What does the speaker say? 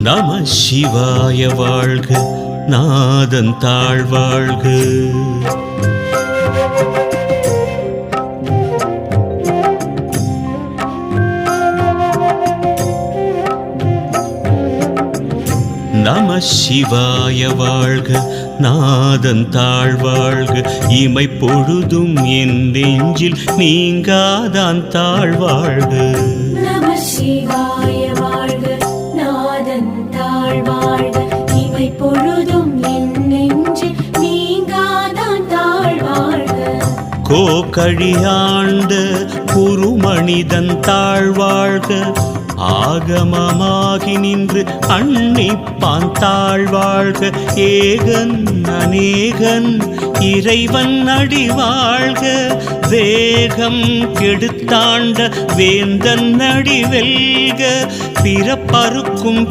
நம சிவாய வாழ்க, நாதன் தாழ்வாழ்க. நம சிவாய வாழ்க, நாதன் தாழ்வாழ்க. இமை பொழுதும் என் நெஞ்சில் நீங்காதான் தாழ்வாழ்க. நம சிவாய வாழ்க, நாதன் தாழ்வாழ்க. இமை பொழுதும் என் நெஞ்சில் நீங்காதான் தாழ்வாழ்க. கோகழியாண்ட குருமனிதன் தாழ்வாழ்க. ஆகமமாகி நின்று அன்னிப்பான் தாழ்வாழ்க. ஏகன் அநேகன் இறைவன் அடிவாழ்க. வேகம் கெடுத்தாண்ட வேந்தன் அடி வெல்க. பிறப்பறுக்கும்